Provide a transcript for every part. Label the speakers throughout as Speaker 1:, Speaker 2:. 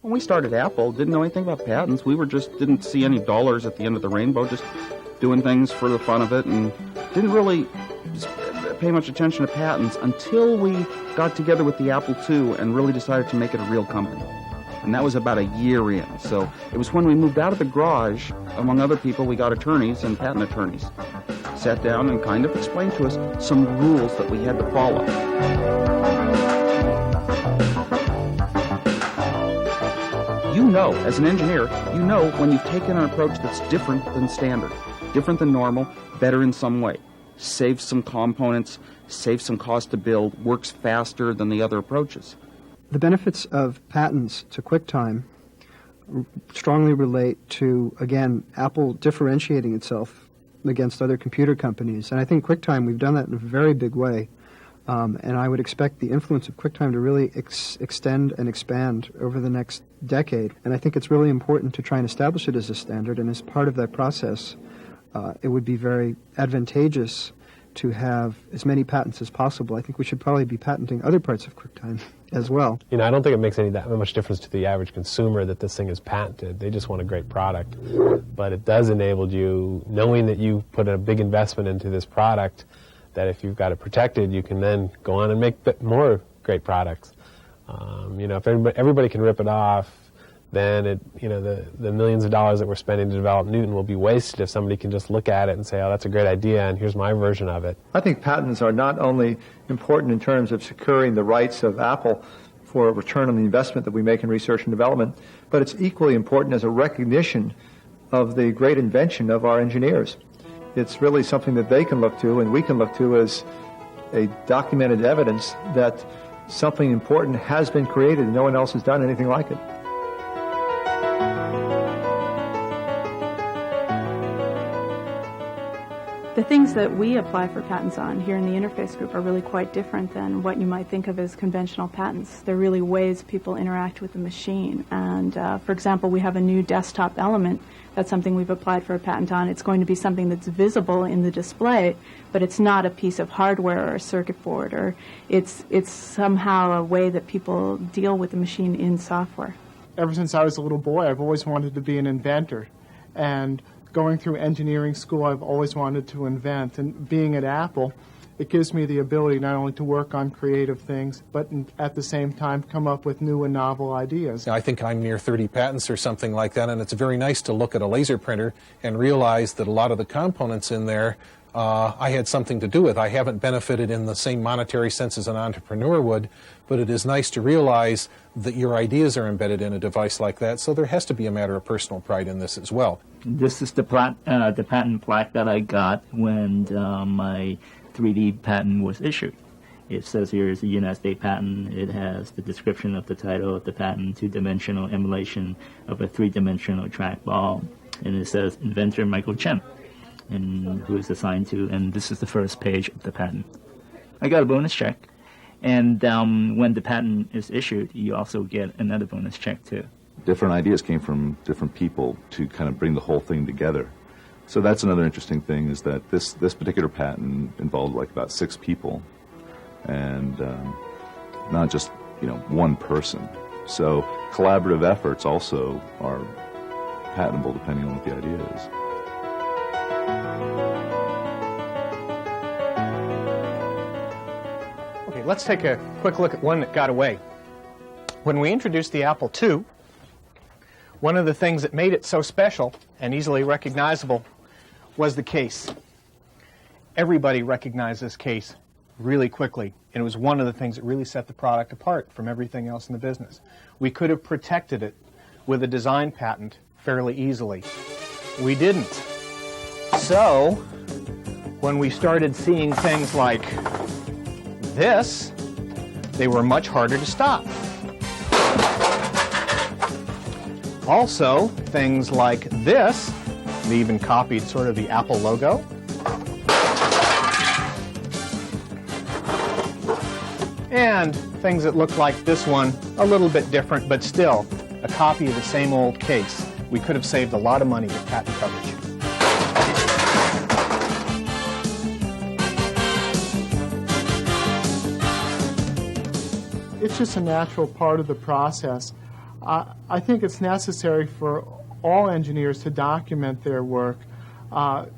Speaker 1: When we started Apple, didn't know anything about patents. We didn't see any dollars at the end of the rainbow, just doing things for the fun of it, and didn't really pay much attention to patents until we got together with the Apple II and really decided to make it a real company. And that was about a year in. So it was when we moved out of the garage, among other people, we got attorneys and patent attorneys. Sat down and kind of explained to us some rules that we had to follow. You know, as an engineer, you know when you've taken an approach that's different than standard, different than normal, better in some way. Saves some components, saves some cost to build, works faster than the other approaches.
Speaker 2: The benefits of patents to QuickTime strongly relate to, again, Apple differentiating itself against other computer companies. And I think QuickTime, we've done that in a very big way. And I would expect the influence of QuickTime to really extend and expand over the next decade. And I think it's really important to try and establish it as a standard. And as part of that process, it would be very advantageous to have as many patents as possible. I think we should probably be patenting other parts of QuickTime as well.
Speaker 3: You know, I don't think it makes that much difference to the average consumer that this thing is patented. They just want a great product. But it does enable you, knowing that you put a big investment into this product, that if you've got it protected, you can then go on and make more great products. You know, if everybody can rip it off, then the millions of dollars that we're spending to develop Newton will be wasted if somebody can just look at it and say, oh, that's a great idea, and here's my version of it.
Speaker 4: I think patents are not only important in terms of securing the rights of Apple for a return on the investment that we make in research and development, but it's equally important as a recognition of the great invention of our engineers. It's really something that they can look to and we can look to as a documented evidence that something important has been created and no one else has done anything like it.
Speaker 5: The things that we apply for patents on here in the interface group are really quite different than what you might think of as conventional patents. They're really ways people interact with the machine. And for example, we have a new desktop element. That's something we've applied for a patent on. It's going to be something that's visible in the display, but it's not a piece of hardware or a circuit board, or it's somehow a way that people deal with the machine in software.
Speaker 6: Ever since I was a little boy, I've always wanted to be an inventor. And going through engineering school, I've always wanted to invent. And being at Apple, it gives me the ability not only to work on creative things, but at the same time come up with new and novel ideas.
Speaker 7: I think I'm near 30 patents or something like that, and it's very nice to look at a laser printer and realize that a lot of the components in there I had something to do with. I haven't benefited in the same monetary sense as an entrepreneur would, but it is nice to realize that your ideas are embedded in a device like that, so there has to be a matter of personal pride in this as well.
Speaker 8: This is the patent plaque that I got when my 3D patent was issued. It says here is a United States patent. It has the description of the title of the patent, two-dimensional emulation of a three-dimensional trackball, and it says inventor Michael Chen, and who is assigned to, and this is the first page of the patent. I got a bonus check, and when the patent is issued, you also get another bonus check too.
Speaker 9: Different ideas came from different people to kind of bring the whole thing together. So that's another interesting thing, is that this particular patent involved like about 6 people, and not just one person. So collaborative efforts also are patentable depending on what the idea is.
Speaker 10: Okay, let's take a quick look at one that got away. When we introduced the Apple II, one of the things that made it so special and easily recognizable was the case. Everybody recognized this case really quickly, and it was one of the things that really set the product apart from everything else in the business. We could have protected it with a design patent fairly easily. We didn't. So, when we started seeing things like this, they were much harder to stop. Also, things like this, they even copied sort of the Apple logo. And things that look like this one, a little bit different, but still a copy of the same old case. We could have saved a lot of money with patent coverage.
Speaker 6: It's just a natural part of the process. I think it's necessary for all engineers to document their work.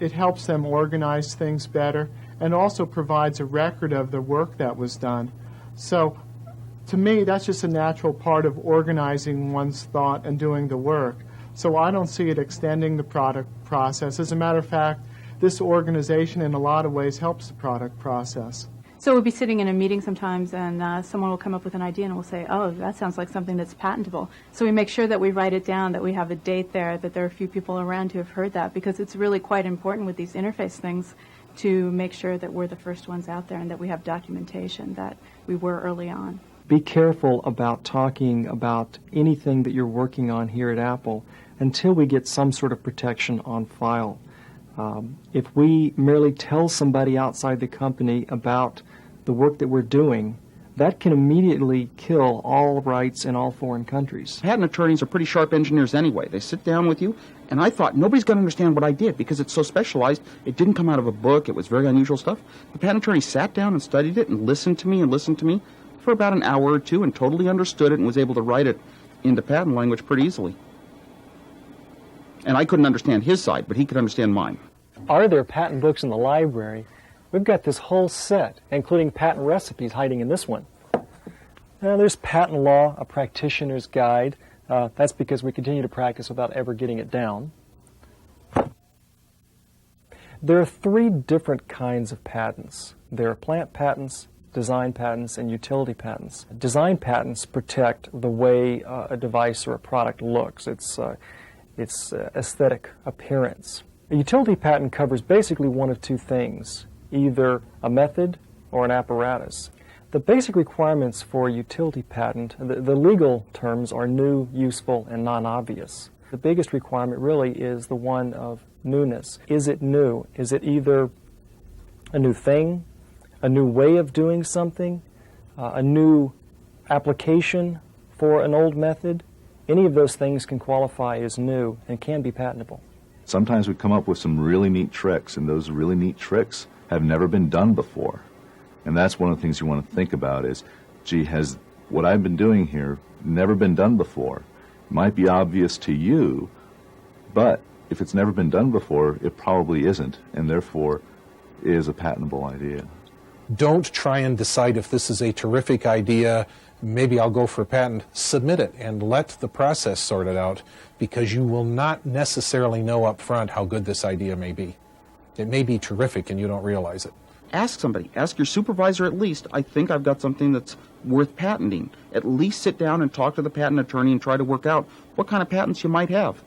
Speaker 6: It helps them organize things better and also provides a record of the work that was done. So to me, that's just a natural part of organizing one's thought and doing the work. So I don't see it extending the product process. As a matter of fact, this organization in a lot of ways helps the product process.
Speaker 5: So we'll be sitting in a meeting sometimes and someone will come up with an idea and we'll say, oh, that sounds like something that's patentable. So we make sure that we write it down, that we have a date there, that there are a few people around who have heard that, because it's really quite important with these interface things to make sure that we're the first ones out there and that we have documentation that we were early on.
Speaker 11: Be careful about talking about anything that you're working on here at Apple until we get some sort of protection on file. If we merely tell somebody outside the company about the work that we're doing, that can immediately kill all rights in all foreign countries.
Speaker 1: Patent attorneys are pretty sharp engineers anyway. They sit down with you, and I thought nobody's going to understand what I did because it's so specialized. It didn't come out of a book. It was very unusual stuff. The patent attorney sat down and studied it and listened to me for about an hour or two and totally understood it and was able to write it into patent language pretty easily. And I couldn't understand his side, but he could understand mine.
Speaker 11: Are there patent books in the library? We've got this whole set, including patent recipes, hiding in this one. Now, there's Patent Law, a Practitioner's Guide. That's because we continue to practice without ever getting it down. There are 3 different kinds of patents. There are plant patents, design patents, and utility patents. Design patents protect the way a device or a product looks, its aesthetic appearance. A utility patent covers basically one of 2 things, either a method or an apparatus. The basic requirements for a utility patent, the legal terms are new, useful, and non-obvious. The biggest requirement really is the one of newness. Is it new? Is it either a new thing, a new way of doing something, a new application for an old method? Any of those things can qualify as new and can be patentable.
Speaker 9: Sometimes we come up with some really neat tricks, and those really neat tricks have never been done before. And that's one of the things you want to think about is, gee, has what I've been doing here never been done before? It might be obvious to you, but if it's never been done before, it probably isn't, and therefore is a patentable idea.
Speaker 7: Don't try and decide if this is a terrific idea, maybe I'll go for a patent. Submit it and let the process sort it out, because you will not necessarily know up front how good this idea may be. It may be terrific and you don't realize it.
Speaker 1: Ask somebody. Ask your supervisor at least, I think I've got something that's worth patenting. At least sit down and talk to the patent attorney and try to work out what kind of patents you might have.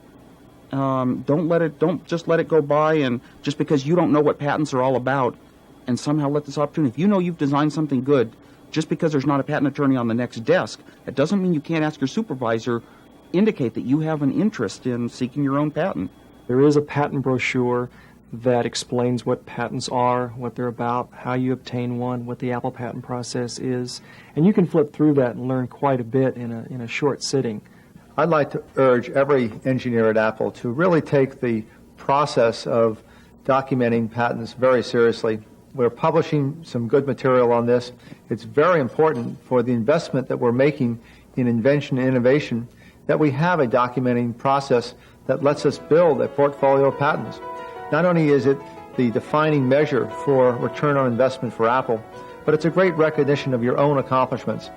Speaker 1: Don't just let it go by, and just because you don't know what patents are all about and somehow let this opportunity. If you know you've designed something good, just because there's not a patent attorney on the next desk, it doesn't mean you can't ask your supervisor, indicate that you have an interest in seeking your own patent.
Speaker 11: There is a patent brochure that explains what patents are, what they're about, how you obtain one, what the Apple patent process is, and you can flip through that and learn quite a bit in a short sitting.
Speaker 4: I'd like to urge every engineer at Apple to really take the process of documenting patents very seriously. We're publishing some good material on this. It's very important for the investment that we're making in invention and innovation that we have a documenting process that lets us build a portfolio of patents. Not only is it the defining measure for return on investment for Apple, but it's a great recognition of your own accomplishments.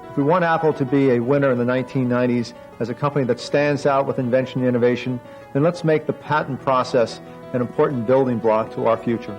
Speaker 4: If we want Apple to be a winner in the 1990s as a company that stands out with invention and innovation, then let's make the patent process an important building block to our future.